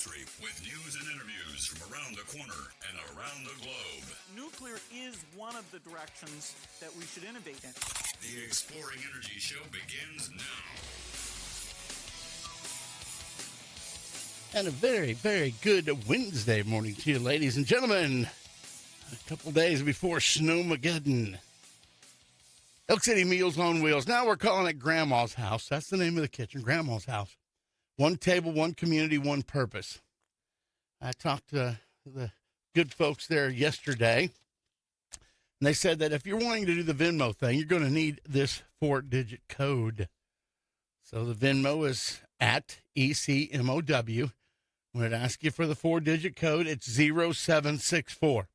country with news and interviews from around the corner and around the globe. Nuclear is one of the directions that we should innovate in. The Exploring Energy Show begins now. And a very, very good Wednesday morning to you, ladies and gentlemen. A couple days before Snowmageddon. Elk City Meals on Wheels. Now we're calling it Grandma's House. That's the name of the kitchen, Grandma's House. One table, one community, one purpose. I talked to the good folks there yesterday, and they said that if you're wanting to do the Venmo thing, you're going to need this 4-digit code. So the Venmo is at ECMOW. When it asks you for the 4-digit code, it's 0764.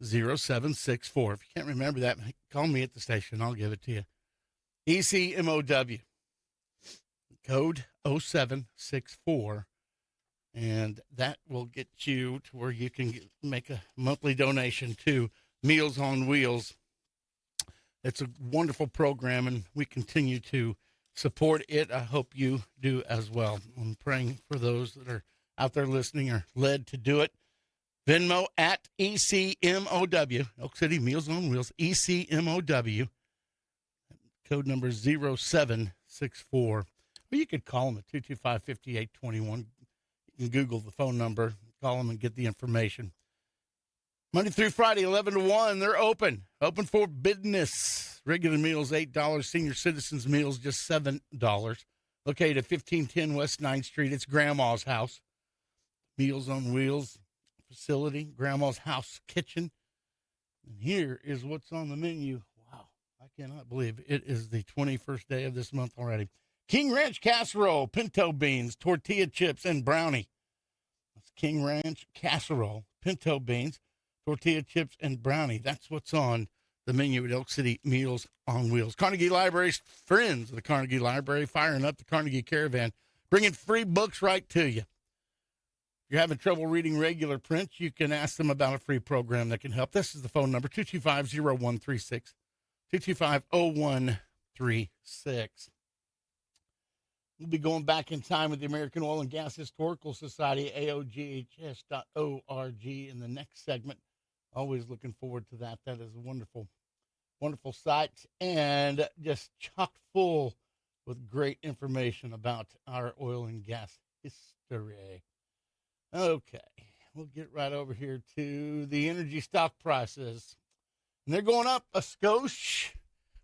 0764. If you can't remember that, call me at the station. I'll give it to you. ECMOW. Code 0764. And that will get you to where you can make a monthly donation to Meals on Wheels. It's a wonderful program, and we continue to support it. I hope you do as well. I'm praying for those that are out there listening or led to do it. Venmo at ECMOW, Elk City Meals on Wheels, ECMOW. Code number 0764. Or you could call them at 225-5821. You can Google the phone number, call them and get the information. Monday through Friday, 11 to 1, they're open. Open for business. Regular meals, $8. Senior citizens meals, just $7. Located at 1510 West 9th Street. It's Grandma's House. Meals on Wheels facility, Grandma's House kitchen. And here is what's on the menu. Wow, I cannot believe it is the 21st day of this month already. King Ranch casserole, pinto beans, tortilla chips, and brownie. That's King Ranch casserole, pinto beans, tortilla chips, and brownie. That's what's on the menu at Elk City Meals on Wheels. Carnegie Library's friends of the Carnegie Library firing up the Carnegie Caravan, bringing free books right to you. If you're having trouble reading regular print, you can ask them about a free program that can help. This is the phone number, 225-0136, 225-0136. We'll be going back in time with the American Oil and Gas Historical Society, AOGHS.org, in the next segment. Always looking forward to that. That is a wonderful, wonderful site and just chock full with great information about our oil and gas history. Okay, we'll get right over here to the energy stock prices. And they're going up a skosh.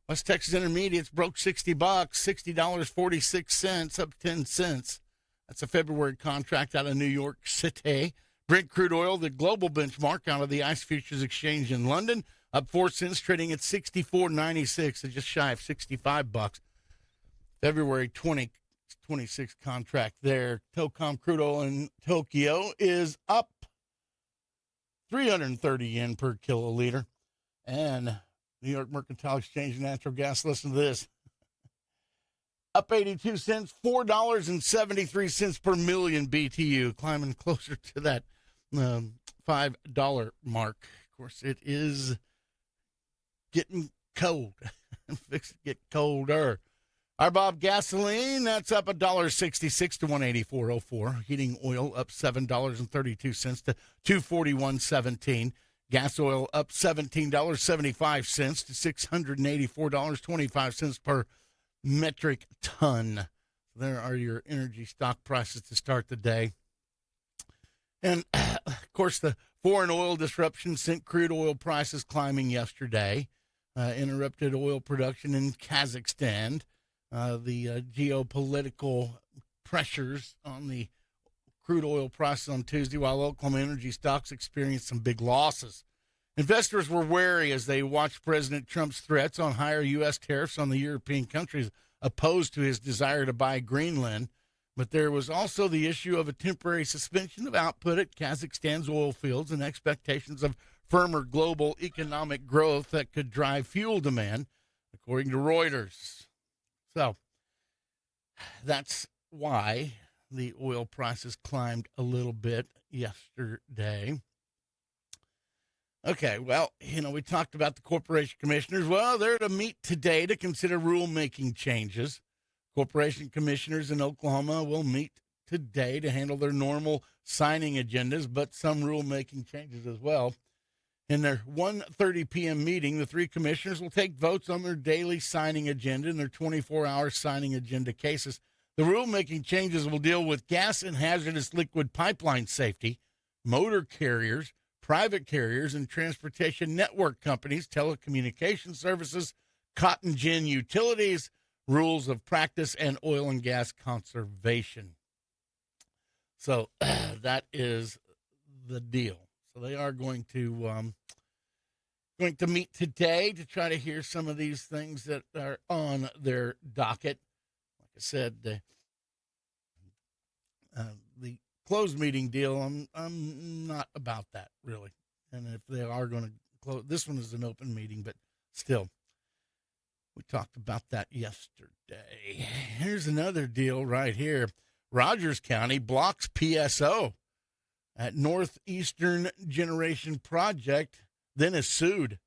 West Texas Intermediates broke $60, $60.46, up 10 cents. That's a February contract out of New York City. Brent crude oil, the global benchmark out of the ICE Futures Exchange in London, up 4 cents, trading at $64.96, so just shy of $65. February 2026 contract there. Tocom crude oil in Tokyo is up 330 yen per kiloliter. And New York Mercantile Exchange natural gas, listen to this, up 82 cents, $4.73 per million BTU, climbing closer to that $5 mark. Of course, it is getting cold. Fixing to get colder. Our Bob gasoline, that's up $1.66 to $184.04. Heating oil up $7.32 to $241.17. Gas oil up $17.75 to $684.25 per metric ton. There are your energy stock prices to start the day. And, of course, the foreign oil disruption sent crude oil prices climbing yesterday, interrupted oil production in Kazakhstan. The geopolitical pressures on the crude oil prices on Tuesday, while Oklahoma energy stocks experienced some big losses. Investors were wary as they watched President Trump's threats on higher U.S. tariffs on the European countries opposed to his desire to buy Greenland. But there was also the issue of a temporary suspension of output at Kazakhstan's oil fields and expectations of firmer global economic growth that could drive fuel demand, according to Reuters. So that's why the oil prices climbed a little bit yesterday. Okay, well, we talked about the corporation commissioners. Well, they're to meet today to consider rulemaking changes. Corporation commissioners in Oklahoma will meet today to handle their normal signing agendas, but some rulemaking changes as well. In their 1:30 p.m. meeting, the three commissioners will take votes on their daily signing agenda and their 24-hour signing agenda cases. The rulemaking changes will deal with gas and hazardous liquid pipeline safety, motor carriers, private carriers, and transportation network companies, telecommunication services, cotton gin utilities, rules of practice, and oil and gas conservation. So that is the deal. So they are going to meet today to try to hear some of these things that are on their docket. Like I said, the closed meeting deal, I'm not about that really. And if they are going to close, this one is an open meeting, but still, we talked about that yesterday. Here's another deal right here. Rogers County blocks PSO at Northeastern Generation Project, then is sued.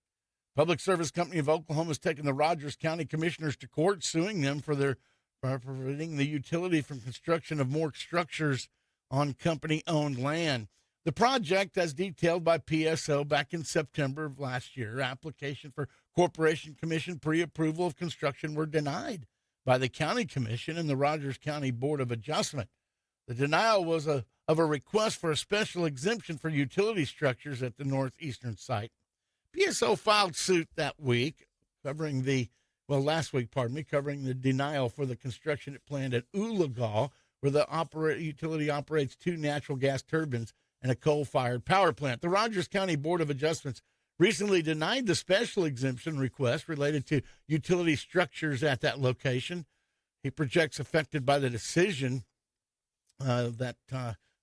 Public Service Company of Oklahoma has taken the Rogers County Commissioners to court, suing them for preventing the utility from construction of more structures on company-owned land. The project, as detailed by PSO back in September of last year, application for Corporation Commission pre-approval of construction were denied by the County Commission and the Rogers County Board of Adjustment. The denial was of a request for a special exemption for utility structures at the northeastern site. PSO filed suit that week, covering the denial for the construction it planned at Oologah, where the utility operates 2 natural gas turbines and a coal-fired power plant. The Rogers County Board of Adjustments recently denied the special exemption request related to utility structures at that location. He projects affected by the decision that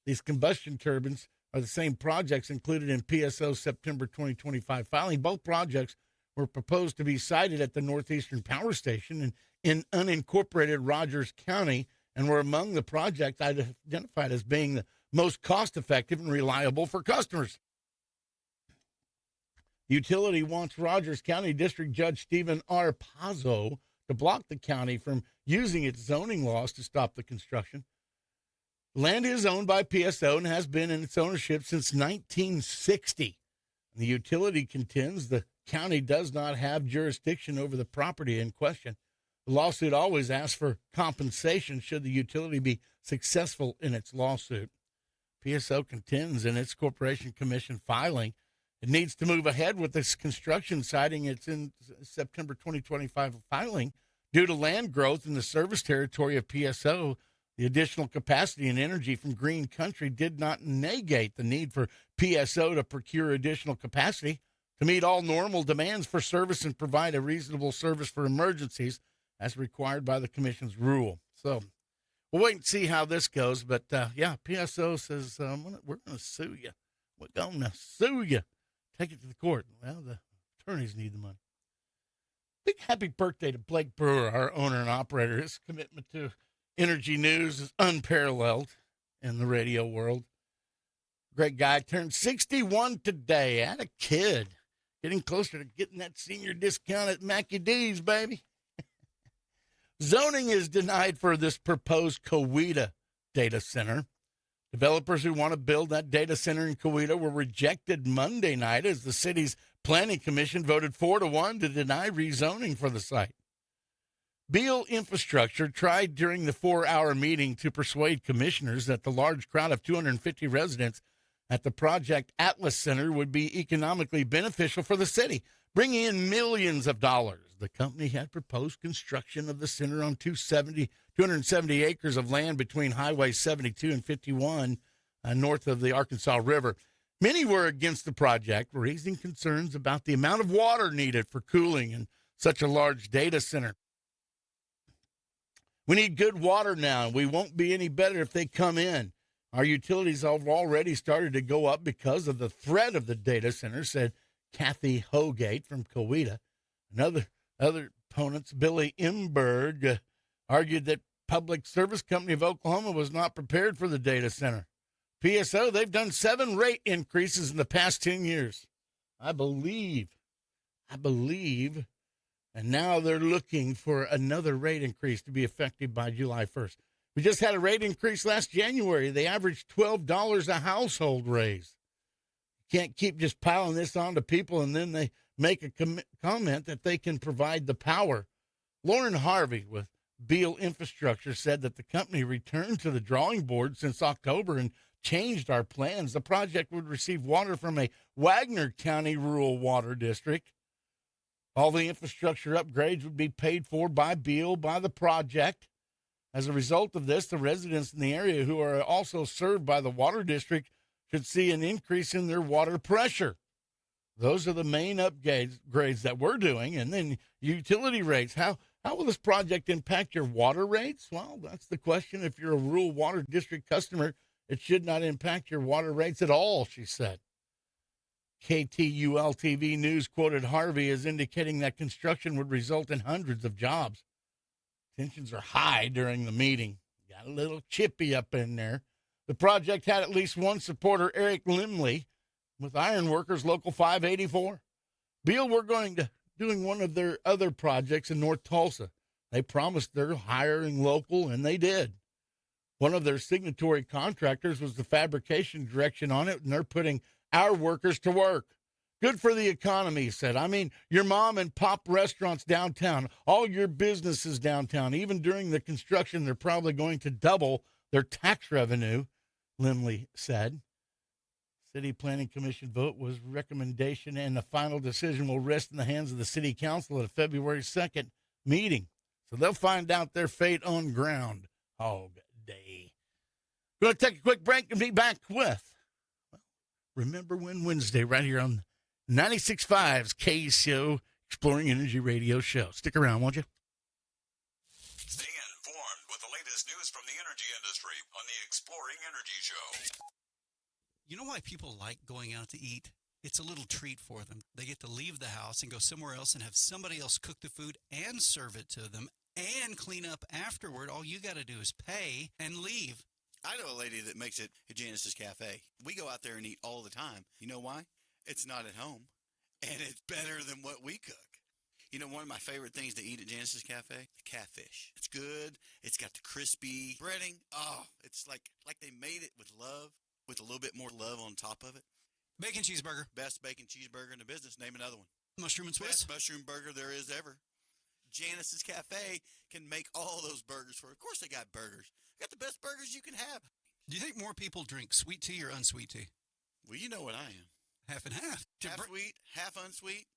these combustion turbines are the same projects included in PSO's September 2025 filing. Both projects were proposed to be sited at the Northeastern Power Station in unincorporated Rogers County and were among the projects identified as being the most cost-effective and reliable for customers. The utility wants Rogers County District Judge Stephen R. Pazzo to block the county from using its zoning laws to stop the construction. Land is owned by PSO and has been in its ownership since 1960. The utility contends the county does not have jurisdiction over the property in question. The lawsuit always asks for compensation should the utility be successful in its lawsuit. PSO contends in its Corporation Commission filing it needs to move ahead with this construction, citing its in September 2025 filing. Due to land growth in the service territory of PSO, the additional capacity and energy from Green Country did not negate the need for PSO to procure additional capacity to meet all normal demands for service and provide a reasonable service for emergencies as required by the Commission's rule. So we'll wait and see how this goes. But, PSO says, we're going to sue you. We're going to sue you. Take it to the court. Well, the attorneys need the money. Big happy birthday to Blake Brewer, our owner and operator. His commitment to energy news is unparalleled in the radio world. Great guy. Turned 61 today. Had a kid. Getting closer to getting that senior discount at Mackie D's, baby. Zoning is denied for this proposed Coweta data center. Developers who want to build that data center in Coweta were rejected Monday night as the city's planning commission voted 4-1 to deny rezoning for the site. Beale Infrastructure tried during the 4-hour meeting to persuade commissioners that the large crowd of 250 residents at the Project Atlas Center would be economically beneficial for the city, bringing in millions of dollars. The company had proposed construction of the center on 270 acres of land between Highway 72 and 51 north of the Arkansas River. Many were against the project, raising concerns about the amount of water needed for cooling in such a large data center. We need good water now, and we won't be any better if they come in. Our utilities have already started to go up because of the threat of the data center, said Kathy Hogate from Coweta. Other opponents, Billy Imberg, argued that Public Service Company of Oklahoma was not prepared for the data center. PSO, they've done 7 rate increases in the past 10 years. I believe, and now they're looking for another rate increase to be effective by July 1st. We just had a rate increase last January. They averaged $12 a household raise. Can't keep just piling this on to people and then they make a comment that they can provide the power. Lauren Harvey with Beal Infrastructure said that the company returned to the drawing board since October and changed our plans. The project would receive water from a Wagner County rural water district. All the infrastructure upgrades would be paid for by Beal, by the project. As a result of this, the residents in the area who are also served by the water district should see an increase in their water pressure. Those are the main upgrades that we're doing. And then utility rates. How will this project impact your water rates? Well, that's the question. If you're a rural water district customer, it should not impact your water rates at all, she said. KTUL-TV News quoted Harvey as indicating that construction would result in hundreds of jobs. Tensions are high during the meeting. Got a little chippy up in there. The project had at least one supporter, Eric Limley, with Ironworkers Local 584. Beal, we're doing one of their other projects in North Tulsa. They promised they're hiring local, and they did. One of their signatory contractors was the fabrication direction on it, and they're putting our workers to work. Good for the economy, he said. I mean, your mom and pop restaurants downtown, all your businesses downtown, even during the construction, they're probably going to double their tax revenue, Limley said. City Planning Commission vote was recommendation, and the final decision will rest in the hands of the City Council at a February 2nd meeting. So they'll find out their fate on Groundhog Day. Going to take a quick break and be back with Remember When Wednesday right here on 96.5's KECO Exploring Energy Radio Show. Stick around, won't you? Stay informed with the latest news from the energy industry on the Exploring Energy Show. You know why people like going out to eat? It's a little treat for them. They get to leave the house and go somewhere else and have somebody else cook the food and serve it to them and clean up afterward. All you got to do is pay and leave. I know a lady that makes it at Janice's Cafe. We go out there and eat all the time. You know why? It's not at home, and it's better than what we cook. You know, one of my favorite things to eat at Janice's Cafe? The catfish. It's good. It's got the crispy breading. Oh, it's like they made it with love, with a little bit more love on top of it. Bacon cheeseburger. Best bacon cheeseburger in the business. Name another one. Mushroom and Swiss. Best mushroom burger there is ever. Janice's Cafe can make all those burgers for. Of course, they got burgers. Got the best burgers you can have. Do you think more people drink sweet tea or unsweet tea? Well, you know what I am. Half and half. Half sweet, half unsweet.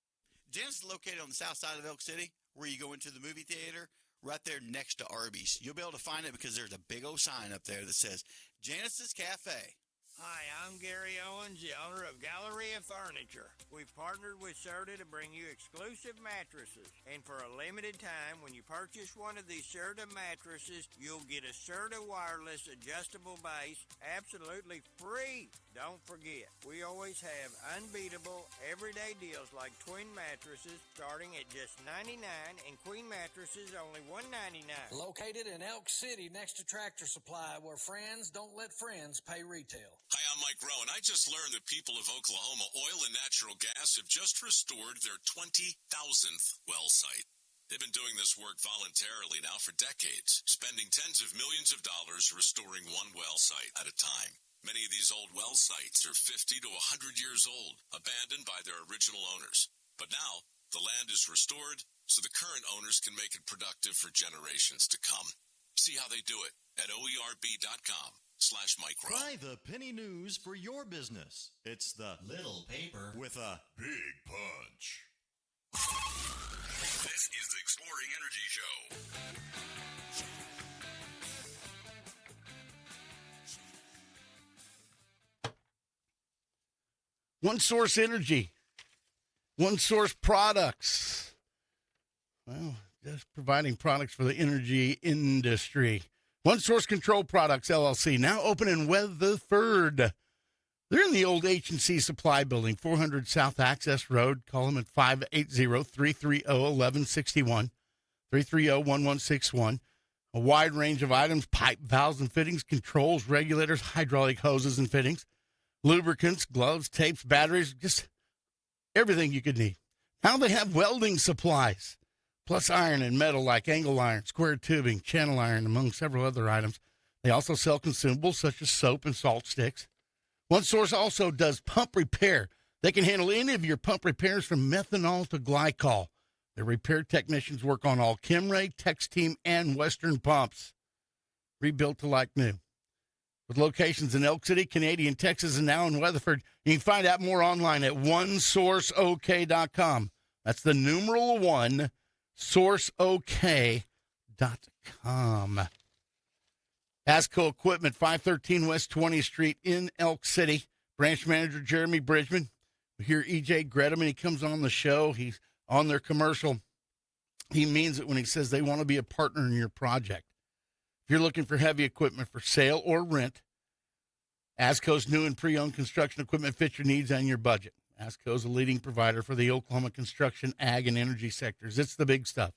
Janice is located on the south side of Elk City, where you go into the movie theater, right there next to Arby's. You'll be able to find it because there's a big old sign up there that says Janice's Cafe. Hi, I'm Gary Owens, the owner of Galleria Furniture. We've partnered with Serta to bring you exclusive mattresses. And for a limited time, when you purchase one of these Serta mattresses, you'll get a Serta wireless adjustable base absolutely free. Don't forget, we always have unbeatable everyday deals like twin mattresses starting at just $99 and queen mattresses only $199. Located in Elk City next to Tractor Supply, where friends don't let friends pay retail. Hi, I'm Mike Rowe, and I just learned that people of Oklahoma Oil and Natural Gas have just restored their 20,000th well site. They've been doing this work voluntarily now for decades, spending tens of millions of dollars restoring one well site at a time. Many of these old well sites are 50 to 100 years old, abandoned by their original owners. But now, the land is restored, so the current owners can make it productive for generations to come. See how they do it at oerb.com/micro. Try the penny news for your business. It's the little paper with a big punch. This is the Exploring Energy Show. One Source Energy, One Source Products. Well, just providing products for the energy industry. One Source Control Products, LLC, now open in Weatherford. They're in the old H&C Supply Building, 400 South Access Road. Call them at 580-330-1161, 330-1161. A wide range of items, pipe, valves, and fittings, controls, regulators, hydraulic hoses and fittings, lubricants, gloves, tapes, batteries, just everything you could need. Now they have welding supplies, plus iron and metal like angle iron, square tubing, channel iron, among several other items. They also sell consumables such as soap and salt sticks. One Source also does pump repair. They can handle any of your pump repairs from methanol to glycol. Their repair technicians work on all Chemray, Tex-Team, and Western pumps. Rebuilt to like new. With locations in Elk City, Canadian, Texas, and now in Weatherford, you can find out more online at onesourceok.com. That's the numeral 1, sourceok.com. ASCO Equipment, 513 West 20th Street in Elk City. Branch Manager Jeremy Bridgman. We hear E.J. Gredeman. He comes on the show. He's on their commercial. He means it when he says they want to be a partner in your project. If you're looking for heavy equipment for sale or rent, ASCO's new and pre-owned construction equipment fits your needs and your budget. ASCO is a leading provider for the Oklahoma construction, ag, and energy sectors. It's the big stuff.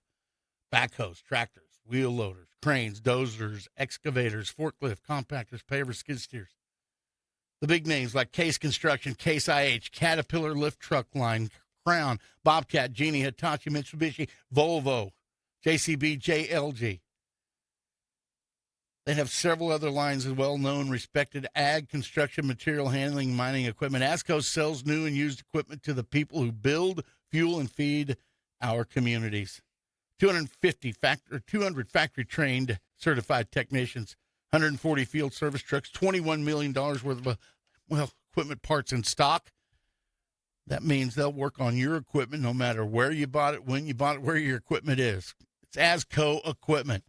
Backhoes, tractors, wheel loaders, cranes, dozers, excavators, forklift, compactors, pavers, skid steers. The big names like Case Construction, Case IH, Caterpillar Lift Truck Line, Crown, Bobcat, Genie, Hitachi, Mitsubishi, Volvo, JCB, JLG. They have several other lines of well-known, respected ag, construction, material handling, mining equipment. ASCO sells new and used equipment to the people who build, fuel, and feed our communities. 200 factory-trained certified technicians, 140 field service trucks, $21 million worth of, equipment parts in stock. That means they'll work on your equipment no matter where you bought it, when you bought it, where your equipment is. It's ASCO Equipment.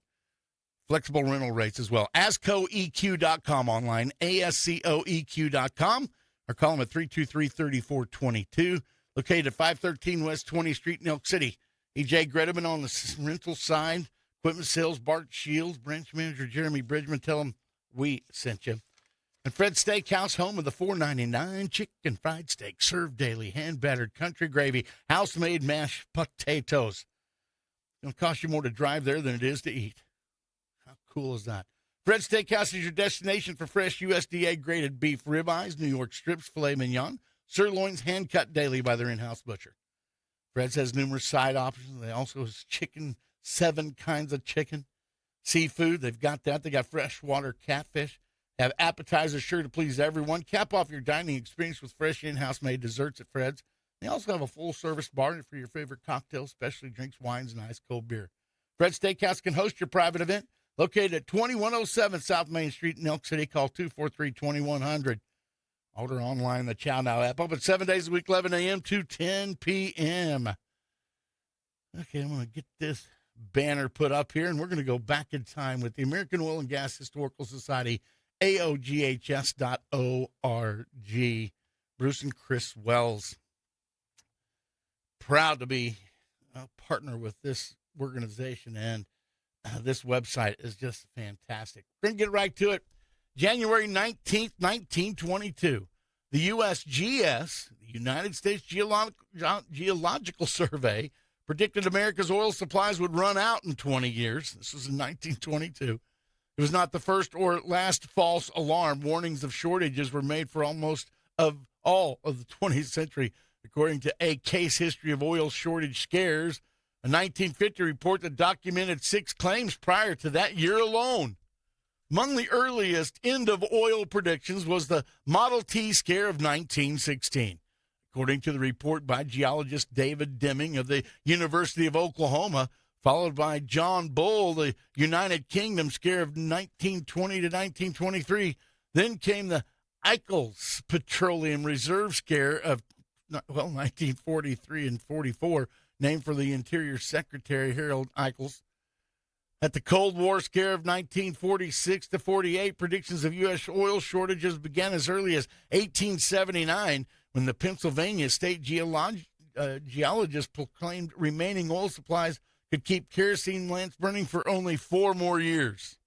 Flexible rental rates as well. ASCOEQ.com online, ASCOEQ.com, or call them at 323-3422, located at 513 West 20th Street in Elk City. E.J. Gredeman on the rental side, equipment sales, Bart Shields, branch manager Jeremy Bridgman. Tell them we sent you. And Fred's Steakhouse, home of the $4.99 chicken fried steak, served daily, hand-battered country gravy, house-made mashed potatoes. It's going to cost you more to drive there than it is to eat. How cool is that? Fred's Steakhouse is your destination for fresh USDA-graded beef ribeyes, New York strips, filet mignon, sirloins, hand-cut daily by their in-house butcher. Fred's has numerous side options. They also have chicken, 7 kinds of chicken. Seafood, they've got that. They got freshwater catfish. They have appetizers sure to please everyone. Cap off your dining experience with fresh in-house made desserts at Fred's. They also have a full-service bar for your favorite cocktails, specialty drinks, wines, and ice-cold beer. Fred's Steakhouse can host your private event. Located at 2107 South Main Street in Elk City. Call 243-2100. Order online, the Chow Now app. Open 7 days a week, 11 a.m. to 10 p.m. Okay, I'm going to get this banner put up here, and we're going to go back in time with the American Oil and Gas Historical Society, AOGHS.org. Bruce and Chris Wells. Proud to be a partner with this organization, and this website is just fantastic. We're going to get right to it. January 19th, 1922, the USGS, the United States Geological Survey, predicted America's oil supplies would run out in 20 years. This was in 1922. It was not the first or last false alarm. Warnings of shortages were made for almost all of the 20th century, according to A Case History of Oil Shortage Scares, a 1950 report that documented 6 claims prior to that year alone. Among the earliest end-of-oil predictions was the Model T scare of 1916. According to the report by geologist David Deming of the University of Oklahoma, followed by John Bull, the United Kingdom scare of 1920 to 1923. Then came the Eichels Petroleum Reserve scare of 1943 and 44, named for the Interior Secretary Harold Eichels. At the Cold War scare of 1946 to 48, predictions of U.S. oil shortages began as early as 1879, when the Pennsylvania State Geologist proclaimed remaining oil supplies could keep kerosene lamps burning for only 4 more years.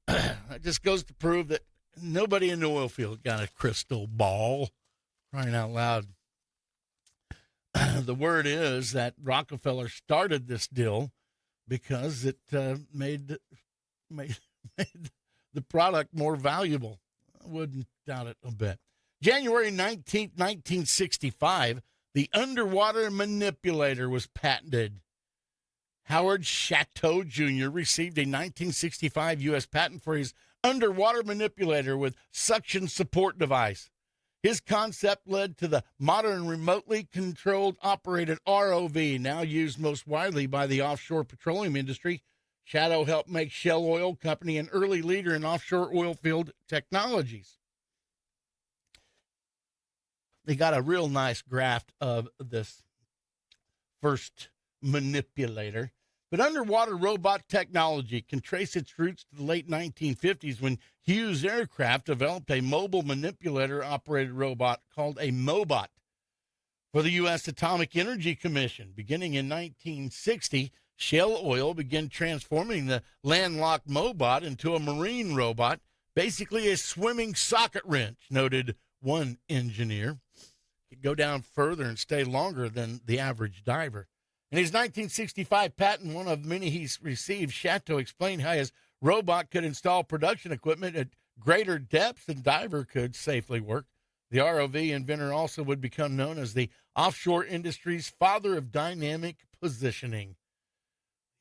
That just goes to prove that nobody in the oil field got a crystal ball. Crying out loud. The word is that Rockefeller started this deal because it made the product more valuable. I wouldn't doubt it a bit. January 19th, 1965, the underwater manipulator was patented. Howard Chateau Jr. received a 1965 U.S. patent for his underwater manipulator with suction support device. His concept led to the modern remotely controlled operated ROV, now used most widely by the offshore petroleum industry. Chateau helped make Shell Oil Company an early leader in offshore oil field technologies. They got a real nice graft of this first manipulator. But underwater robot technology can trace its roots to the late 1950s when Hughes Aircraft developed a mobile manipulator-operated robot called a Mobot. For the U.S. Atomic Energy Commission, beginning in 1960, Shell Oil began transforming the landlocked Mobot into a marine robot, basically a swimming socket wrench, noted one engineer. It could go down further and stay longer than the average diver. In his 1965 patent, one of many he's received, Chateau explained how his robot could install production equipment at greater depths than diver could safely work. The ROV inventor also would become known as the offshore industry's father of dynamic positioning.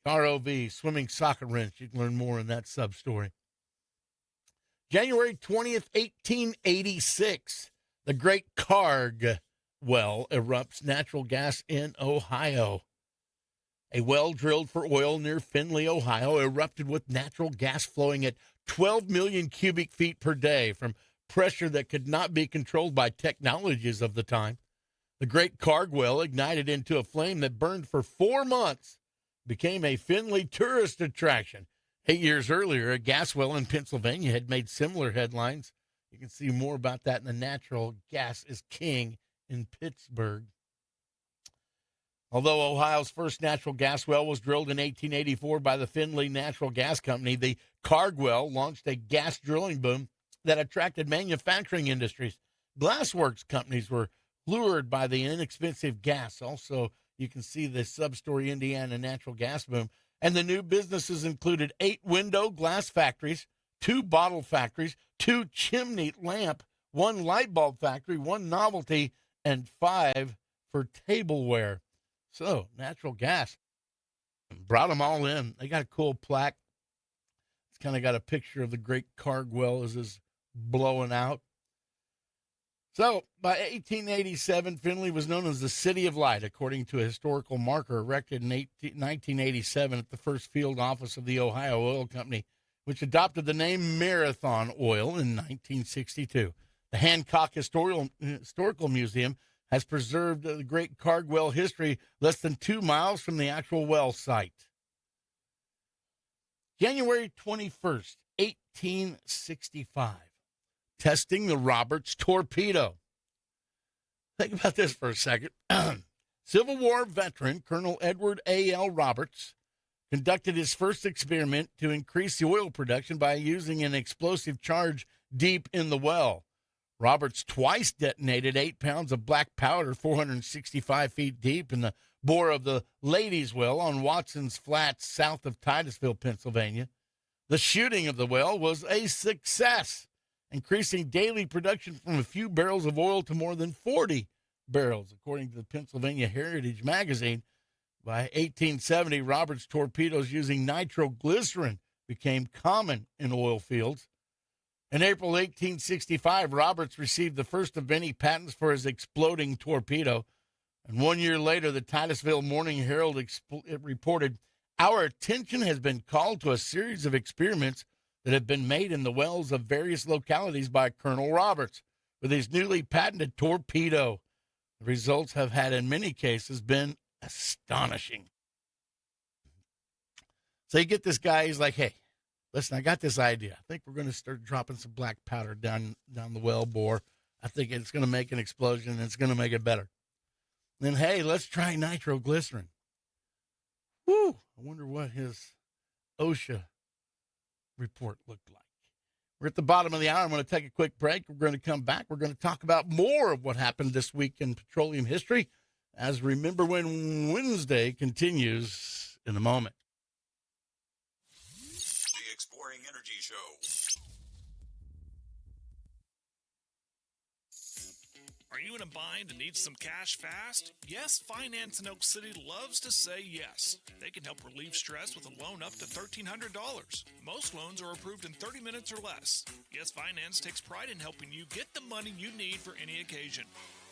ROV, swimming socket wrench. You can learn more in that sub-story. January 20th, 1886, the Great Karg well erupts natural gas in Ohio. A well drilled for oil near Findlay, Ohio, erupted with natural gas flowing at 12 million cubic feet per day from pressure that could not be controlled by technologies of the time. The Great Karg well ignited into a flame that burned for 4 months, became a Findlay tourist attraction. 8 years earlier, a gas well in Pennsylvania had made similar headlines. You can see more about that in the Natural Gas is King in Pittsburgh. Although Ohio's first natural gas well was drilled in 1884 by the Findlay Natural Gas Company, the Karg well launched a gas drilling boom that attracted manufacturing industries. Glassworks companies were lured by the inexpensive gas. Also, you can see the sub-story Indiana natural gas boom. And the new businesses included 8 window glass factories, 2 bottle factories, 2 chimney lamp, 1 light bulb factory, 1 novelty, and 5 for tableware. So, natural gas. Brought them all in. They got a cool plaque. It's kind of got a picture of the Great Karg well as it's blowing out. So, by 1887, Findlay was known as the City of Light, according to a historical marker erected in 1987 at the first field office of the Ohio Oil Company, which adopted the name Marathon Oil in 1962. The Hancock Historical Museum has preserved the Great Karg well history less than 2 miles from the actual well site. January 21st, 1865. Testing the Roberts torpedo. Think about this for a second. Civil War veteran Colonel Edward A.L. Roberts conducted his first experiment to increase the oil production by using an explosive charge deep in the well. Roberts twice detonated 8 pounds of black powder 465 feet deep in the bore of the Ladies' Well on Watson's Flats south of Titusville, Pennsylvania. The shooting of the well was a success, increasing daily production from a few barrels of oil to more than 40 barrels, according to the Pennsylvania Heritage magazine. By 1870, Roberts torpedoes using nitroglycerin became common in oil fields. In April 1865, Roberts received the first of many patents for his exploding torpedo. And 1 year later, the Titusville Morning Herald reported, "Our attention has been called to a series of experiments that have been made in the wells of various localities by Colonel Roberts with his newly patented torpedo. The results have had, in many cases, been astonishing." So you get this guy, he's like, "Hey, listen, I got this idea. I think we're going to start dropping some black powder down the well bore. I think it's going to make an explosion, and it's going to make it better. Then, hey, let's try nitroglycerin." Whew, I wonder what his OSHA report looked like. We're at the bottom of the hour. I'm going to take a quick break. We're going to come back. We're going to talk about more of what happened this week in petroleum history as Remember When Wednesday continues in a moment. The Exploring Energy Show. Are you in a bind and need some cash fast? Yes Finance in Elk City loves to say yes. They can help relieve stress with a loan up to $1,300. Most loans are approved in 30 minutes or less. Yes Finance takes pride in helping you get the money you need for any occasion.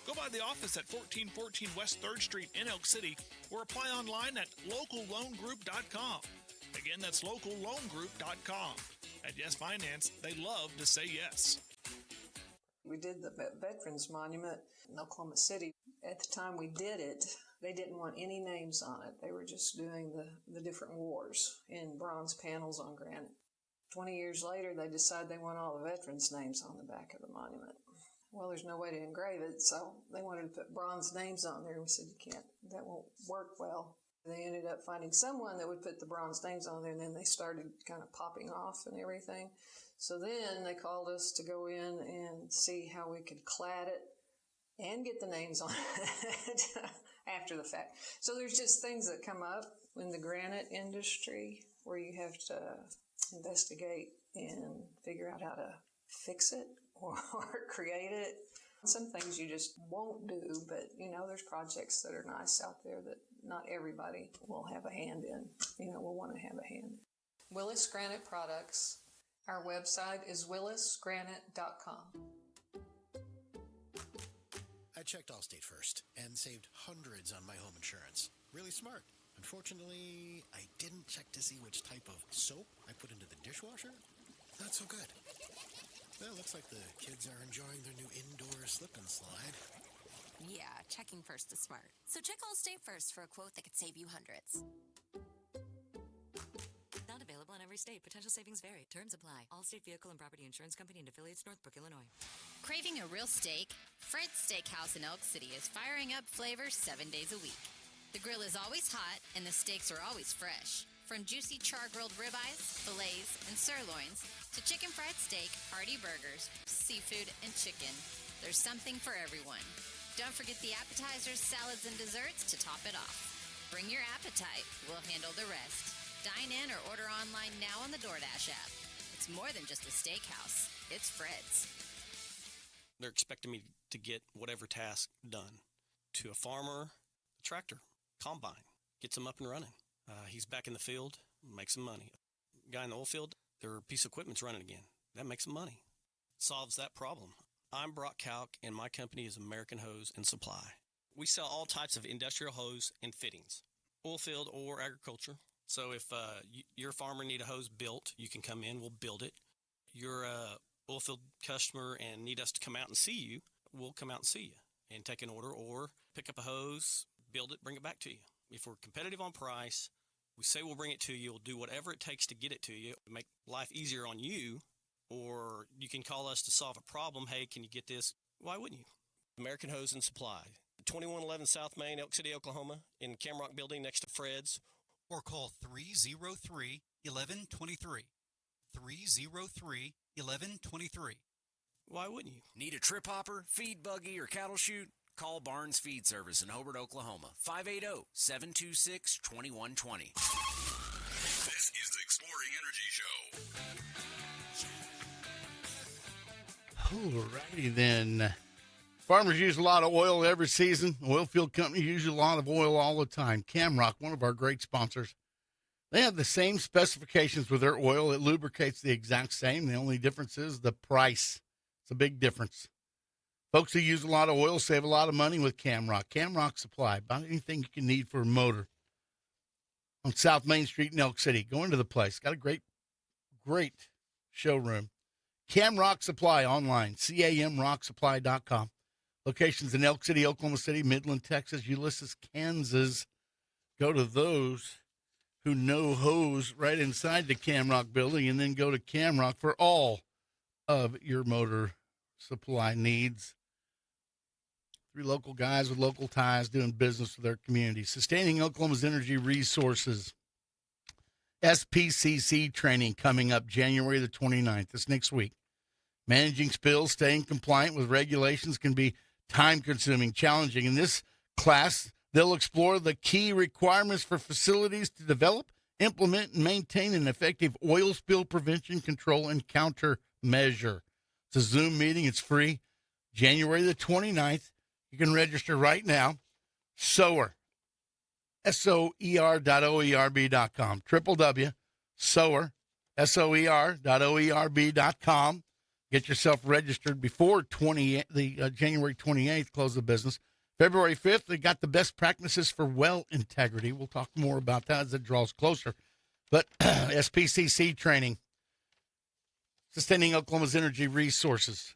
Go by the office at 1414 West 3rd Street in Elk City or apply online at localloangroup.com. Again, that's localloangroup.com. At Yes Finance, they love to say yes. We did the Veterans Monument in Oklahoma City. At the time we did it, they didn't want any names on it. They were just doing the different wars in bronze panels on granite. 20 years later, they decided they want all the veterans' names on the back of the monument. Well, there's no way to engrave it, so they wanted to put bronze names on there. And we said, you can't, that won't work well. They ended up finding someone that would put the bronze names on there, and then they started kind of popping off and everything. So then they called us to go in and see how we could clad it and get the names on it after the fact. So there's just things that come up in the granite industry where you have to investigate and figure out how to fix it or create it. Some things you just won't do, but, there's projects that are nice out there that not everybody will have a hand in, will want to have a hand. Willis Granite Products. Our website is willisgranite.com. I checked Allstate first and saved hundreds on my home insurance. Really smart. Unfortunately, I didn't check to see which type of soap I put into the dishwasher. Not so good. Well, looks like the kids are enjoying their new indoor slip and slide. Yeah, checking first is smart. So check Allstate first for a quote that could save you hundreds. Not available in every state. Potential savings vary. Terms apply. Allstate Vehicle and Property Insurance Company and affiliates, Northbrook, Illinois. Craving a real steak? Fred's Steakhouse in Elk City is firing up flavors 7 days a week. The grill is always hot and the steaks are always fresh. From juicy char-grilled ribeyes, fillets, and sirloins to chicken fried steak, hearty burgers, seafood, and chicken, there's something for everyone. Don't forget the appetizers, salads, and desserts to top it off. Bring your appetite. We'll handle the rest. Dine in or order online now on the DoorDash app. It's more than just a steakhouse. It's Fred's. They're expecting me to get whatever task done. To a farmer, a tractor, combine, gets them up and running. He's back in the field, makes some money. Guy in the oil field, their piece of equipment's running again. That makes some money. Solves that problem. I'm Brock Kalk, and my company is American Hose and Supply. We sell all types of industrial hose and fittings, oil field or agriculture. So if your farmer need a hose built, you can come in, we'll build it. You're a oil field customer and need us to come out and see you, we'll come out and see you and take an order or pick up a hose, build it, bring it back to you. If we're competitive on price, we say we'll bring it to you. We'll do whatever it takes to get it to you, make life easier on you, or you can call us to solve a problem. Hey, can you get this? Why wouldn't you? American Hose and Supply, 2111 South Main, Elk City, Oklahoma, in Camrock Building next to Fred's. Or call 303-1123. 303-1123. Why wouldn't you? Need a trip hopper, feed buggy, or cattle chute? Call Barnes Feed Service in Hobart, Oklahoma. 580-726-2120. This is the Exploring Energy Show. Alrighty then. Farmers use a lot of oil every season. Oilfield company use a lot of oil all the time. Camrock, one of our great sponsors. They have the same specifications with their oil. It lubricates the exact same. The only difference is the price. It's a big difference. Folks who use a lot of oil save a lot of money with Camrock. Camrock Supply, about anything you can need for a motor. On South Main Street in Elk City. Go into the place. Got a great showroom. Camrock Supply online, camrocksupply.com. Locations in Elk City, Oklahoma City, Midland, Texas, Ulysses, Kansas. Go to those who know hose right inside the Camrock building, and then go to Camrock for all of your motor supply needs. 3 local guys with local ties doing business with their community. Sustaining Oklahoma's energy resources. SPCC training coming up January the 29th. This next week. Managing spills, staying compliant with regulations can be time-consuming, challenging. In this class, they'll explore the key requirements for facilities to develop, implement, and maintain an effective oil spill prevention, control, and countermeasure. It's a Zoom meeting. It's free. January the 29th, You can register right now. Sower, SOER.OERB.com. www.sower, SOER.OERB.com. Get yourself registered before January 28th, close of business. February 5th, they got the best practices for well integrity. We'll talk more about that as it draws closer. But SPCC training, Sustaining Oklahoma's Energy Resources,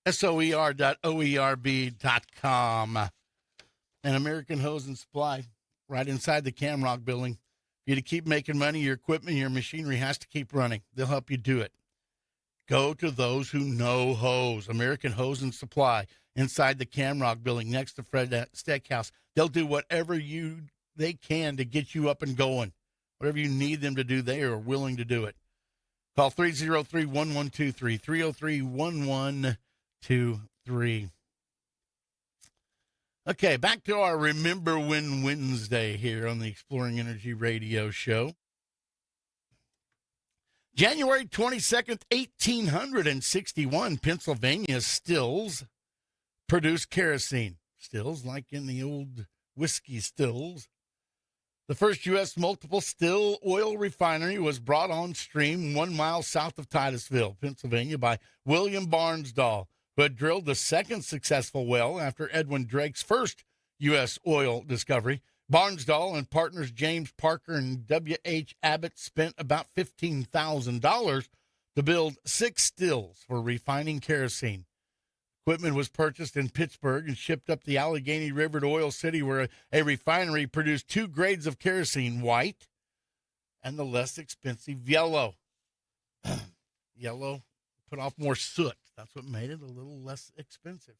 SOER.OERB.com. And American Hose and Supply, right inside the Camrock building. For you to keep making money, your equipment, your machinery has to keep running. They'll help you do it. Go to those who know hose. American Hose and Supply, inside the Camrock building next to Fred Steakhouse. They'll do whatever they can to get you up and going. Whatever you need them to do, they are willing to do it. Call 303-1123, 303-1123. Okay, back to our Remember When Wednesday here on the Exploring Energy Radio Show. January 22nd, 1861, Pennsylvania stills produced kerosene. Stills, like in the old whiskey stills. The first U.S. multiple still oil refinery was brought on stream 1 mile south of Titusville, Pennsylvania, by William Barnsdall, who had drilled the second successful well after Edwin Drake's first U.S. oil discovery. Barnsdall and partners James Parker and W.H. Abbott spent about $15,000 to build 6 stills for refining kerosene. Equipment was purchased in Pittsburgh and shipped up the Allegheny River to Oil City, where a refinery produced 2 grades of kerosene, white and the less expensive yellow. Yellow put off more soot. That's what made it a little less expensive.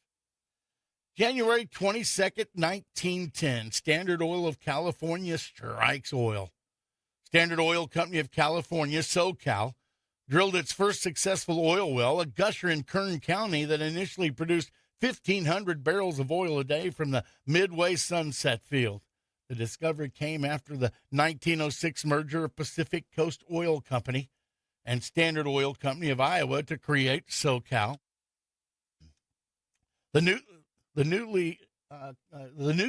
January 22nd, 1910, Standard Oil of California strikes oil. Standard Oil Company of California, SoCal, drilled its first successful oil well, a gusher in Kern County that initially produced 1,500 barrels of oil a day from the Midway Sunset Field. The discovery came after the 1906 merger of Pacific Coast Oil Company and Standard Oil Company of Iowa to create SoCal. The new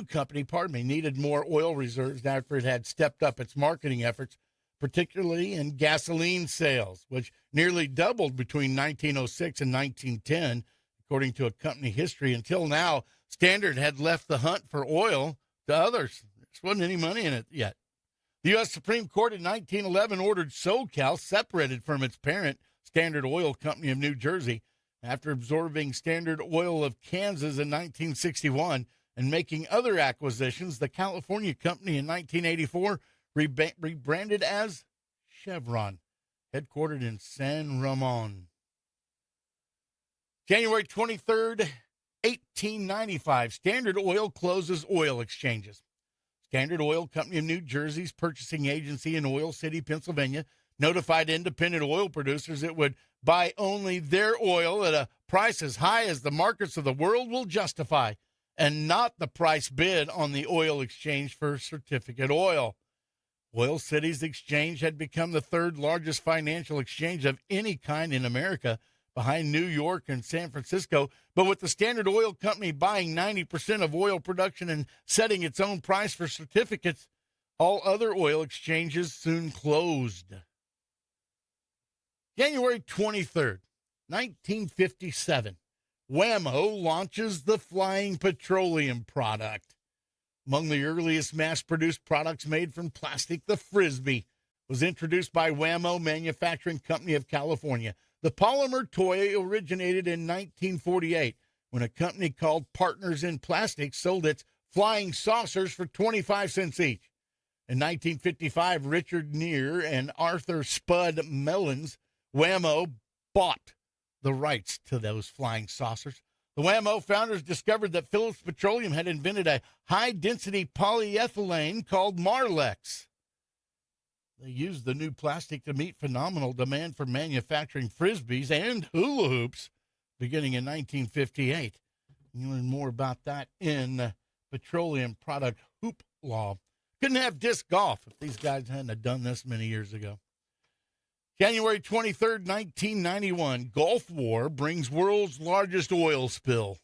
company, needed more oil reserves after it had stepped up its marketing efforts, particularly in gasoline sales, which nearly doubled between 1906 and 1910, according to a company history. Until now, Standard had left the hunt for oil to others. There wasn't any money in it yet. The U.S. Supreme Court in 1911 ordered SoCal separated from its parent, Standard Oil Company of New Jersey, after absorbing Standard Oil of Kansas in 1961 and making other acquisitions. The California Company in 1984 rebranded as Chevron, headquartered in San Ramon. January 23rd, 1895, Standard Oil closes oil exchanges. Standard Oil Company of New Jersey's purchasing agency in Oil City, Pennsylvania, notified independent oil producers it would buy only their oil at a price as high as the markets of the world will justify, and not the price bid on the oil exchange for certificate oil. Oil City's exchange had become the third largest financial exchange of any kind in America, behind New York and San Francisco. But with the Standard Oil Company buying 90% of oil production and setting its own price for certificates, all other oil exchanges soon closed. January 23rd, 1957, Wham-O launches the Flying Petroleum product. Among the earliest mass-produced products made from plastic, the Frisbee was introduced by Wham-O Manufacturing Company of California. The polymer toy originated in 1948 when a company called Partners in Plastic sold its flying saucers for 25 cents each. In 1955, Richard Neer and Arthur Spud Mellons, Wham-O, bought the rights to those flying saucers. The Wham-O founders discovered that Phillips Petroleum had invented a high-density polyethylene called Marlex. They used the new plastic to meet phenomenal demand for manufacturing Frisbees and hula hoops beginning in 1958. You learn more about that in Petroleum Product Hoop Law. Couldn't have disc golf if these guys hadn't done this many years ago. January 23rd, 1991, Gulf War brings world's largest oil spill.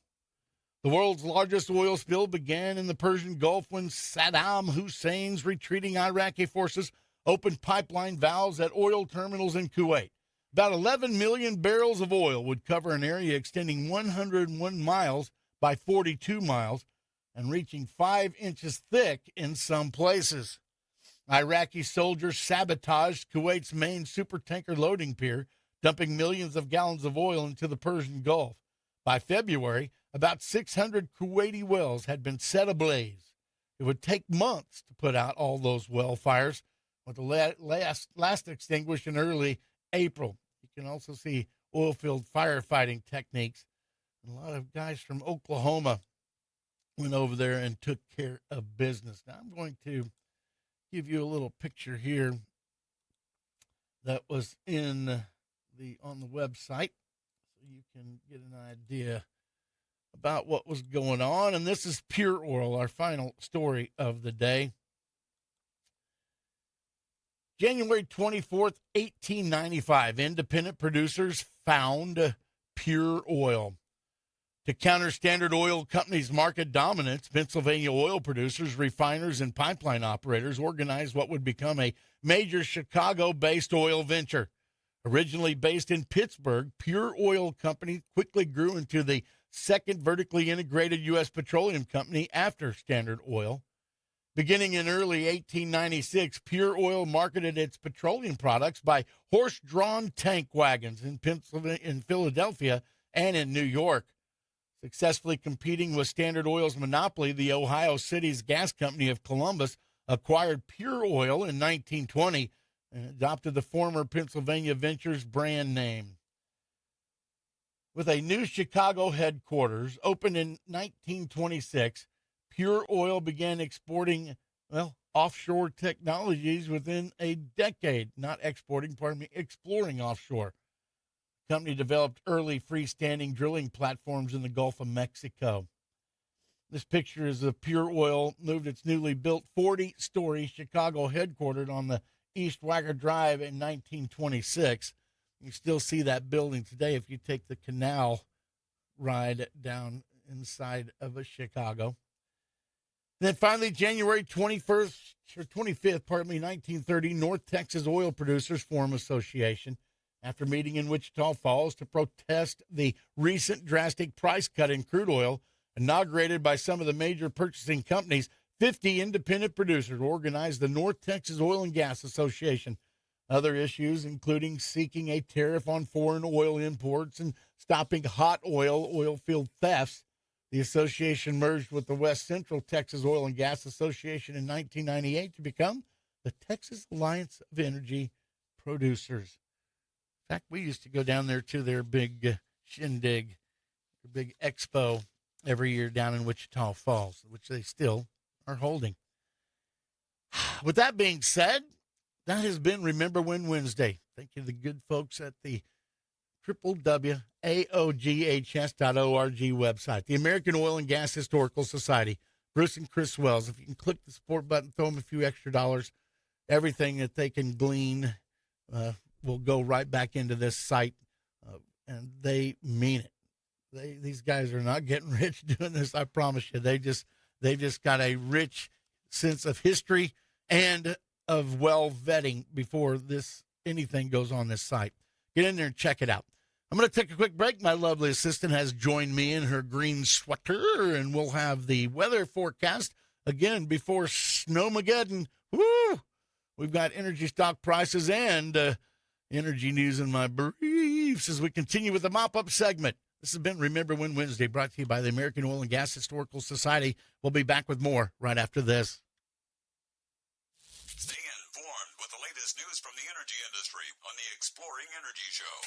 The world's largest oil spill began in the Persian Gulf when Saddam Hussein's retreating Iraqi forces opened pipeline valves at oil terminals in Kuwait. About 11 million barrels of oil would cover an area extending 101 miles by 42 miles and reaching 5 inches thick in some places. Iraqi soldiers sabotaged Kuwait's main supertanker loading pier, dumping millions of gallons of oil into the Persian Gulf. By February, about 600 Kuwaiti wells had been set ablaze. It would take months to put out all those well fires, with the last extinguished in early April. You can also see oilfield firefighting techniques. A lot of guys from Oklahoma went over there and took care of business. Now I'm going to give you a little picture here that was on the website, so you can get an idea about what was going on. And this is Pure Oil, our final story of the day. January 24th, 1895, independent producers found Pure Oil. To counter Standard Oil Company's market dominance, Pennsylvania oil producers, refiners, and pipeline operators organized what would become a major Chicago-based oil venture. Originally based in Pittsburgh, Pure Oil Company quickly grew into the second vertically integrated U.S. petroleum company after Standard Oil. Beginning in early 1896, Pure Oil marketed its petroleum products by horse-drawn tank wagons in Philadelphia and in New York. Successfully competing with Standard Oil's monopoly, the Ohio City's Gas Company of Columbus acquired Pure Oil in 1920 and adopted the former Pennsylvania Ventures brand name. With a new Chicago headquarters opened in 1926, Pure Oil began exporting, offshore technologies within a decade. Not exporting, exploring offshore. The company developed early freestanding drilling platforms in the Gulf of Mexico. This picture is of Pure Oil moved its newly built 40-story Chicago headquarters on the East Wagger Drive in 1926. You still see that building today if you take the canal ride down inside of Chicago. Then finally, January 25th, 1930, North Texas Oil Producers Forum Association, after meeting in Wichita Falls to protest the recent drastic price cut in crude oil, inaugurated by some of the major purchasing companies, 50 independent producers organized the North Texas Oil and Gas Association. Other issues, including seeking a tariff on foreign oil imports and stopping hot oil field thefts. The association merged with the West Central Texas Oil and Gas Association in 1998 to become the Texas Alliance of Energy Producers. In fact, we used to go down there to their big shindig, their big expo every year down in Wichita Falls, which they still are holding. With that being said, that has been Remember When Wednesday. Thank you to the good folks at the www.aoghs.org website, the American Oil and Gas Historical Society, Bruce and Chris Wells. If you can click the support button, throw them a few extra dollars. Everything that they can glean will go right back into this site, and they mean it. These guys are not getting rich doing this, I promise you. They've just got a rich sense of history and of well vetting before anything goes on this site. Get in there and check it out. I'm going to take a quick break. My lovely assistant has joined me in her green sweater, and we'll have the weather forecast again before Snowmageddon. Woo! We've got energy stock prices and energy news in my briefs as we continue with the mop-up segment. This has been Remember When Wednesday, brought to you by the American Oil and Gas Historical Society. We'll be back with more right after this. Stay informed with the latest news from the energy industry on the Exploring Energy Show.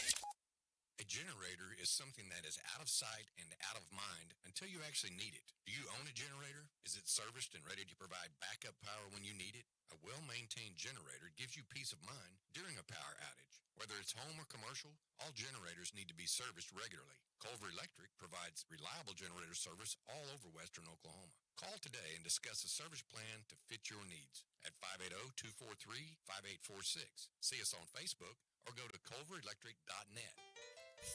A generator is something that is out of sight and out of mind until you actually need it. Do you own a generator? Is it serviced and ready to provide backup power when you need it? A well-maintained generator gives you peace of mind during a power outage. Whether it's home or commercial, all generators need to be serviced regularly. Culver Electric provides reliable generator service all over western Oklahoma. Call today and discuss a service plan to fit your needs at 580-243-5846. See us on Facebook or go to culverelectric.net.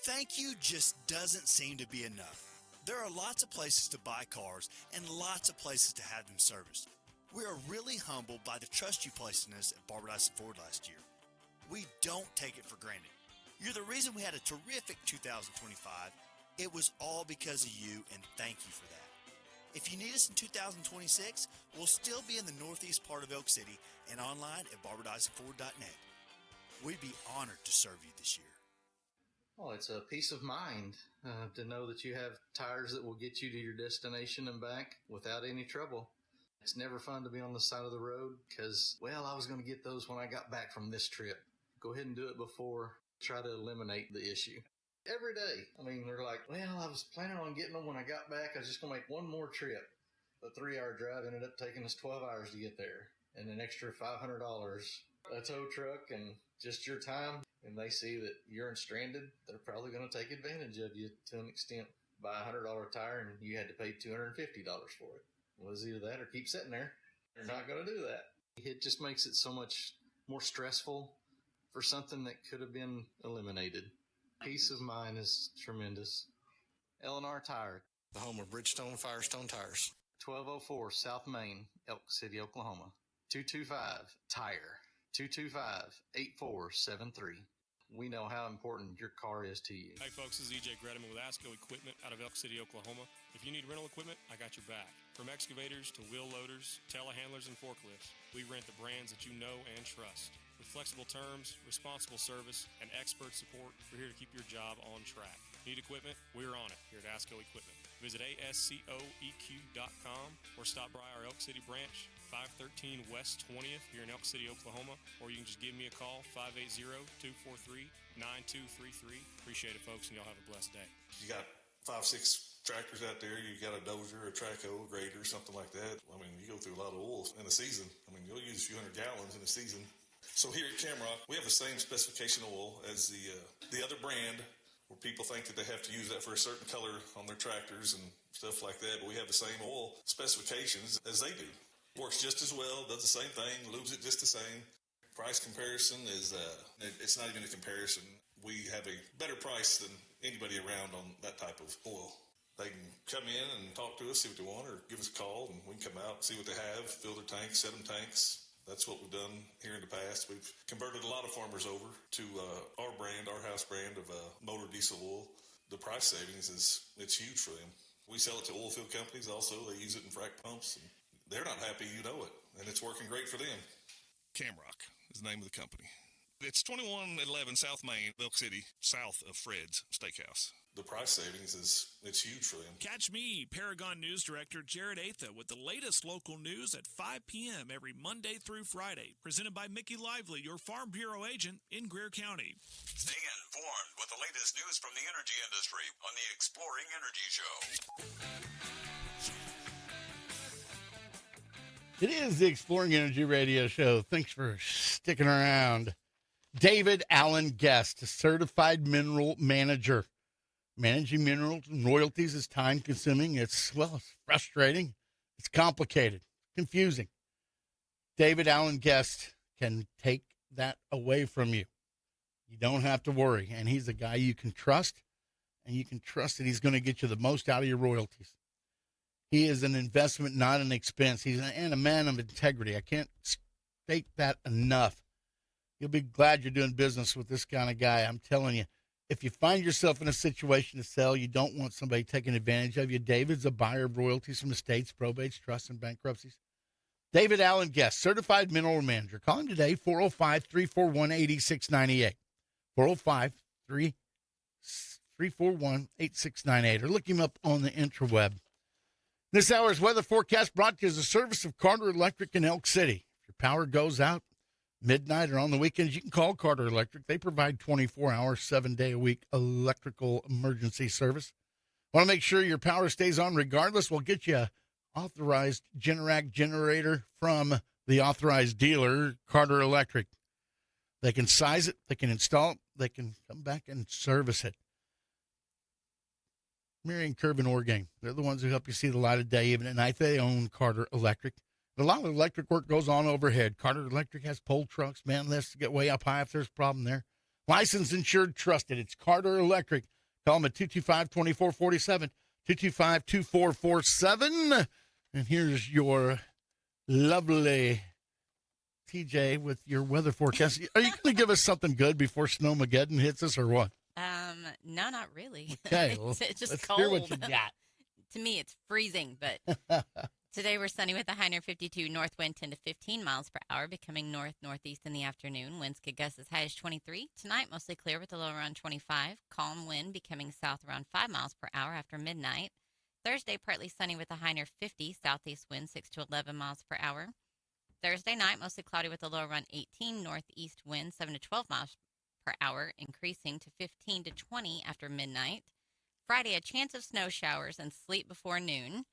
Thank you just doesn't seem to be enough. There are lots of places to buy cars and lots of places to have them serviced. We are really humbled by the trust you placed in us at Barbara Dyson Ford last year. We don't take it for granted. You're the reason we had a terrific 2025. It was all because of you, and thank you for that. If you need us in 2026, we'll still be in the northeast part of Elk City and online at barbadysonford.net. We'd be honored to serve you this year. Well, it's a peace of mind to know that you have tires that will get you to your destination and back without any trouble. It's never fun to be on the side of the road because, well, I was going to get those when I got back from this trip. Go ahead and do it before. Try to eliminate the issue. Every day. I mean, they're like, well, I was planning on getting them when I got back. I was just going to make one more trip. The 3-hour drive ended up taking us 12 hours to get there and an extra $500. A tow truck and just your time. And they see that you're stranded, they're probably going to take advantage of you to an extent. Buy a $100 tire and you had to pay $250 for it. Well, it's either that or keep sitting there. You're not going to do that. It just makes it so much more stressful for something that could have been eliminated. Peace of mind is tremendous. L&R Tire, The home of Bridgestone Firestone tires. 1204 South Main, Elk City, Oklahoma. 225-TIRE. 225-8473. We know how important your car is to you. Hey folks, this is EJ Gretaman with ASCO Equipment out of Elk City, Oklahoma. If you need rental equipment, I got your back. From excavators to wheel loaders, telehandlers, and forklifts, we rent the brands that you know and trust. With flexible terms, responsible service, and expert support, we're here to keep your job on track. Need equipment? We're on it here at ASCO Equipment. Visit ASCOEQ.com or stop by our Elk City branch, 513 West 20th here in Elk City, Oklahoma, or you can just give me a call, 580-243-9233. Appreciate it, folks, and y'all have a blessed day. You got 5-6 tractors out there. You got a dozer, a traco, a grader, something like that. I mean, you go through a lot of oil in a season. I mean, you'll use a few hundred gallons in a season. So here at Camrock, we have the same specification oil as the other brand, where people think that they have to use that for a certain color on their tractors and stuff like that, but we have the same oil specifications as they do. Works just as well, does the same thing, lubes it just the same. Price comparison is, it's not even a comparison. We have a better price than anybody around on that type of oil. They can come in and talk to us, see what they want, or give us a call, and we can come out, see what they have, fill their tanks, set them tanks. That's what we've done here in the past. We've converted a lot of farmers over to our brand, our house brand of motor diesel oil. The price savings it's huge for them. We sell it to oilfield companies also. They use it in frac pumps. And they're not happy, you know it, and it's working great for them. Camrock is the name of the company. It's 2111 South Main, Elk City, south of Fred's Steakhouse. The price savings it's huge for them. Catch me, Paragon News Director Jared Atha, with the latest local news at 5 p.m. every Monday through Friday. Presented by Mickey Lively, your Farm Bureau agent in Greer County. Stay informed with the latest news from the energy industry on the Exploring Energy Show. It is the Exploring Energy Radio Show. Thanks for sticking around. David Allen Guest, a certified mineral manager. Managing minerals and royalties is time-consuming. It's frustrating. It's complicated, confusing. David Allen Guest can take that away from you. You don't have to worry. And he's a guy you can trust, and you can trust that he's going to get you the most out of your royalties. He is an investment, not an expense. He's a man of integrity. I can't state that enough. You'll be glad you're doing business with this kind of guy. I'm telling you, if you find yourself in a situation to sell, you don't want somebody taking advantage of you. David's a buyer of royalties from estates, probates, trusts, and bankruptcies. David Allen Guest, certified mineral manager. Call him today, 405-341-8698. 405-341-8698. Or look him up on the interweb. This hour's weather forecast brought to you as a service of Carter Electric in Elk City. If your power goes out midnight or on the weekends, you can call Carter Electric. They provide 24-hour, 7-day-a-week electrical emergency service. Want to make sure your power stays on regardless? We'll get you an authorized Generac generator from the authorized dealer, Carter Electric. They can size it, they can install it, they can come back and service it. Marion Curve and Organg, they're the ones who help you see the light of day even at night. They own Carter Electric. A lot of electric work goes on overhead. Carter Electric has pole trucks, man lifts to get way up high if there's a problem there. Licensed, insured, trusted. It's Carter Electric. Call them at 225-2447, 225-2447. And here's your lovely TJ with your weather forecast. Are you going to give us something good before Snowmageddon hits us or what? No, not really. Okay, well, it's just let's cold. hear what you got. To me, it's freezing, but today we're sunny with a high near 52, north wind 10 to 15 miles per hour, becoming north-northeast in the afternoon. Winds could gust as high as 23. Tonight, mostly clear with a low around 25. Calm wind becoming south around 5 miles per hour after midnight. Thursday, partly sunny with a high near 50, southeast wind 6 to 11 miles per hour. Thursday night, mostly cloudy with a low around 18, northeast wind 7 to 12 miles per hour, increasing to 15 to 20 after midnight. Friday, a chance of snow showers and sleet before noon.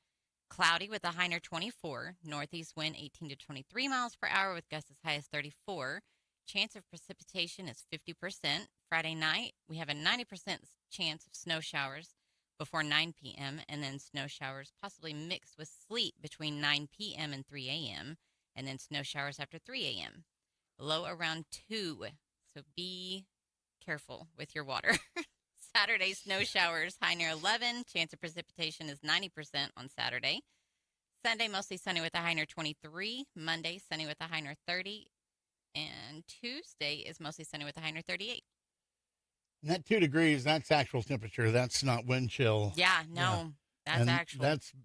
Cloudy with a high near 24, northeast wind 18 to 23 miles per hour with gusts as high as 34. Chance of precipitation is 50%. Friday night, we have a 90% chance of snow showers before 9 p.m., and then snow showers possibly mixed with sleet between 9 p.m. and 3 a.m., and then snow showers after 3 a.m. Low around 2, so be careful with your water. Saturday, snow showers, high near 11. Chance of precipitation is 90% on Saturday. Sunday, mostly sunny with a high near 23. Monday, sunny with a high near 30. And Tuesday is mostly sunny with a high near 38. And that 2 degrees, that's actual temperature. That's not wind chill. Yeah, no, that's and actual.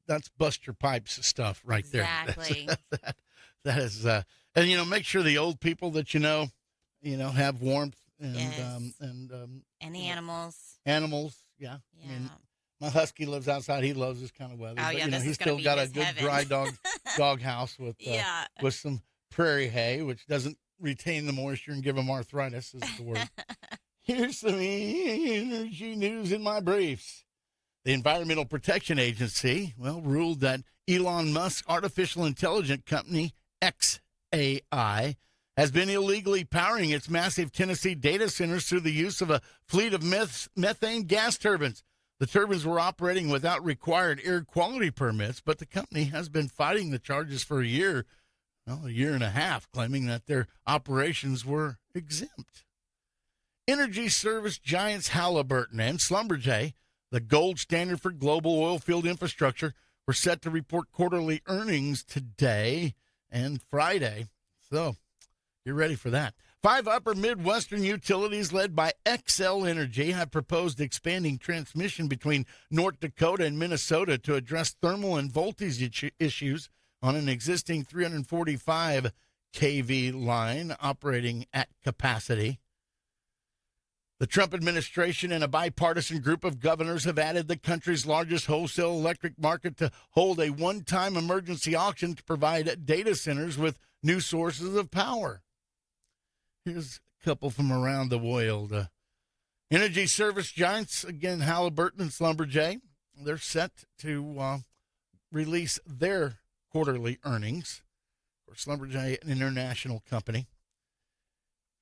That's bust your pipes stuff right there. Exactly. That is, and make sure the old people that have warmth and and the animals. Animals, yeah. I mean, my husky lives outside. He loves this kind of weather. Oh, but, he's still got a good dry dog house with some prairie hay, which doesn't retain the moisture and give him arthritis, is the word. Here's some energy news in my briefs. The Environmental Protection Agency, ruled that Elon Musk's artificial intelligence company, XAI, has been illegally powering its massive Tennessee data centers through the use of a fleet of methane gas turbines. The turbines were operating without required air quality permits, but the company has been fighting the charges for a year and a half, claiming that their operations were exempt. Energy service giants Halliburton and Schlumberger, the gold standard for global oilfield infrastructure, were set to report quarterly earnings today and Friday. So, you're ready for that. 5 upper Midwestern utilities led by Xcel Energy have proposed expanding transmission between North Dakota and Minnesota to address thermal and voltage issues on an existing 345 kV line operating at capacity. The Trump administration and a bipartisan group of governors have added the country's largest wholesale electric market to hold a one-time emergency auction to provide data centers with new sources of power. Here's a couple from around the world. Energy service giants, again, Halliburton and Schlumberger, they're set to release their quarterly earnings. For Schlumberger, an international company.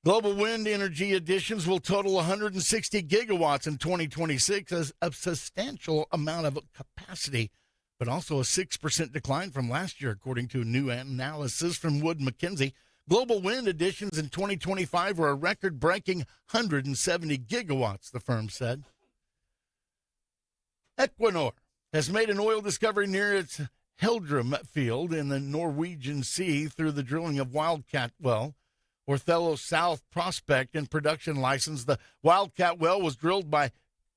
Global wind energy additions will total 160 gigawatts in 2026, as a substantial amount of capacity, but also a 6% decline from last year, according to a new analysis from Wood Mackenzie. Global wind additions in 2025 were a record-breaking 170 gigawatts, the firm said. Equinor has made an oil discovery near its Heldrum field in the Norwegian Sea through the drilling of Wildcat well. Othello South prospect and production license. The Wildcat well was drilled by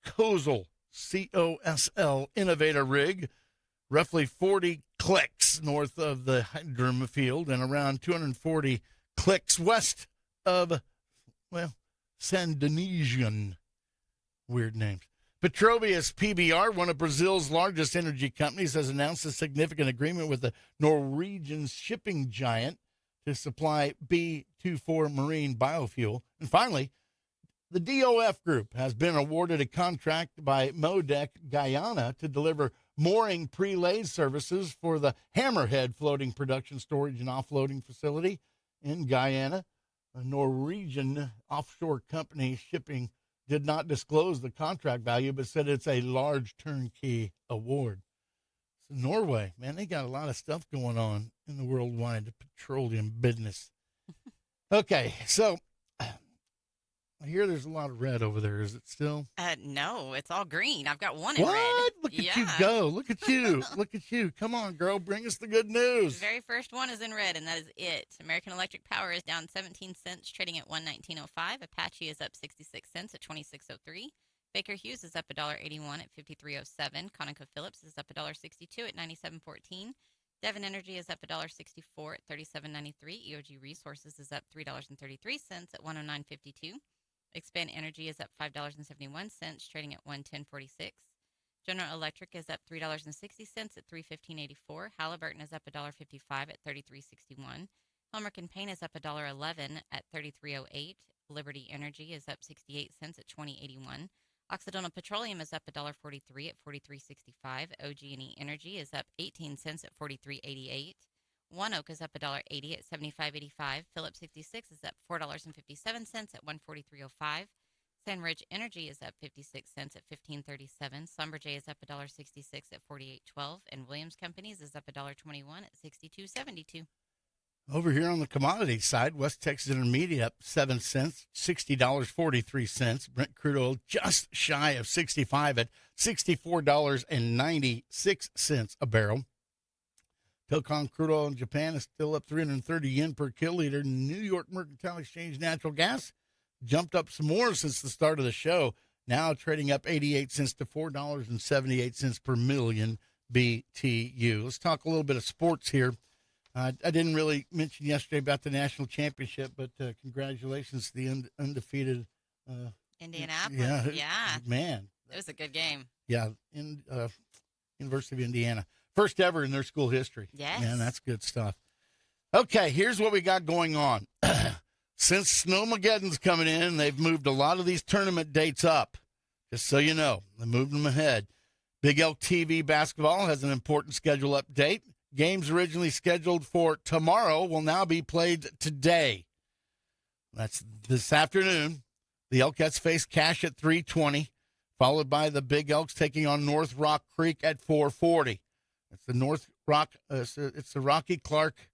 COSL, C-O-S-L, Innovator Rig, roughly 40 clicks north of the Heldrum field and around 240 clicks west of, Sandonesian. Weird names. Petrobius PBR, one of Brazil's largest energy companies, has announced a significant agreement with the Norwegian shipping giant to supply B24 marine biofuel. And finally, the DOF Group has been awarded a contract by MODEC Guyana to deliver mooring pre-lay services for the Hammerhead floating production, storage, and offloading facility in Guyana. A Norwegian offshore company shipping did not disclose the contract value, but said it's a large turnkey award. So Norway, man, they got a lot of stuff going on in the worldwide petroleum business. Okay, so I hear there's a lot of red over there. Is it still? No, it's all green. I've got one in What? red. Look at you go. Look at you. Look at you. Come on, girl. Bring us the good news. The very first one is in red, and that is it. American Electric Power is down 17 cents, trading at $119.05. Apache is up 66 cents at $26.03. Baker Hughes is up $1.81 at $53.07. ConocoPhillips is up $1.62 at $97.14. Devon Energy is up $1.64 at $37.93. EOG Resources is up $3.33 at $109.52. Expand Energy is up $5.71, trading at $110.46. General Electric is up $3.60 at $315.84. Halliburton is up $1.55 at $33.61. Helmerich & Payne is up $1.11 at $33.08. Liberty Energy is up 68 cents at $20.81. Occidental Petroleum is up $1.43 at $43.65. OG&E Energy is up 18 cents at $43.88. One Oak is up $1.80 at $75.85. Phillips 66 is up $4.57 at $143.05. Sand Ridge Energy is up 56 cents at $15.37. Schlumberger is up $1.66 at $48.12. And Williams Companies is up $1.21 at $62.72. Over here on the commodity side, West Texas Intermediate up 7 cents, $60.43. Brent crude oil just shy of 65 at $64.96 a barrel. Tilcon crude oil in Japan is still up 330 yen per kiloliter. New York Mercantile Exchange natural gas jumped up some more since the start of the show, now trading up 88 cents to $4.78 per million BTU. Let's talk a little bit of sports here. I didn't really mention yesterday about the national championship, but congratulations to the undefeated Indianapolis. Yeah. Man. It was a good game. Yeah, University of Indiana. First ever in their school history. Yes. Man, that's good stuff. Okay, here's what we got going on. Since Snowmageddon's coming in, they've moved a lot of these tournament dates up. Just so you know, they moved them ahead. Big Elk TV basketball has an important schedule update. Games originally scheduled for tomorrow will now be played today. That's this afternoon. The Elkettes face Cash at 3:20, followed by the Big Elks taking on North Rock Creek at 4:40. It's the it's the Rocky Clark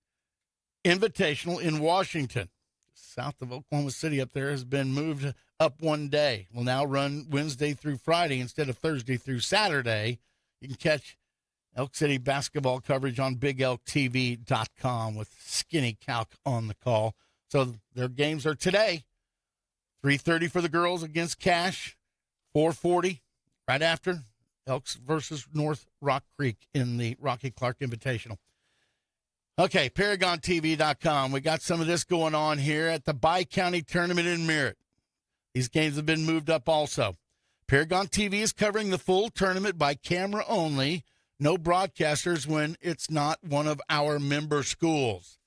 Invitational in Washington. South of Oklahoma City up there has been moved up one day. Will now run Wednesday through Friday instead of Thursday through Saturday. You can catch Elk City basketball coverage on BigElkTV.com with Skinny Calc on the call. So their games are today. 3:30 for the girls against Cash. 4:40 right after Elks versus North Rock Creek in the Rocky Clark Invitational. Okay, ParagonTV.com. We got some of this going on here at the Bi-County Tournament in Merritt. These games have been moved up also. Paragon TV is covering the full tournament by camera only. No broadcasters when it's not one of our member schools.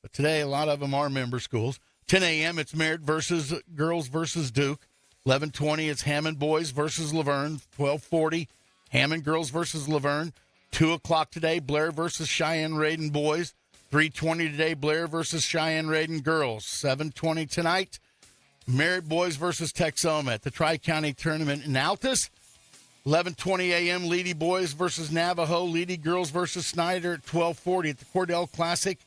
But today, a lot of them are member schools. 10 a.m., it's Merritt versus girls versus Duke. 11:20, it's Hammond boys versus Laverne. 12:40, Hammond girls versus Laverne. 2 o'clock today, Blair versus Cheyenne-Raiden boys. 3:20 today, Blair versus Cheyenne-Raiden girls. 7:20 tonight, Merritt boys versus Texoma at the Tri-County Tournament in Altus. 11:20 a.m., Leedy boys versus Navajo. Leedy girls versus Snyder at 12:40 at the Cordell Classic.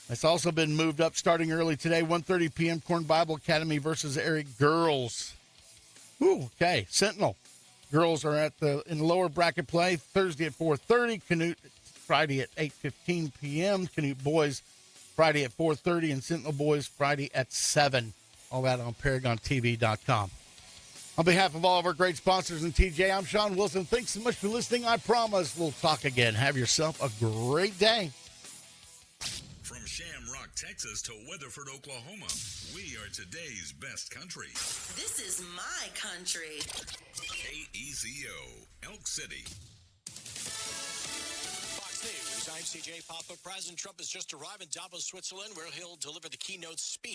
That's also been moved up starting early today. 1:30 p.m., Corn Bible Academy versus Eric girls. Ooh, okay. Sentinel girls are in the lower bracket play Thursday at 4:30. Canute Friday at 8:15 p.m. Canute boys Friday at 4:30 and Sentinel boys Friday at 7. All that on ParagonTV.com. On behalf of all of our great sponsors and TJ, I'm Shawn Wilson. Thanks so much for listening. I promise we'll talk again. Have yourself a great day. From Shamrock, Texas to Weatherford, Oklahoma, we are today's best country. This is my country. KECO, Elk City. Fox News, I'm CJ Papa. President Trump has just arrived in Davos, Switzerland, where he'll deliver the keynote speech.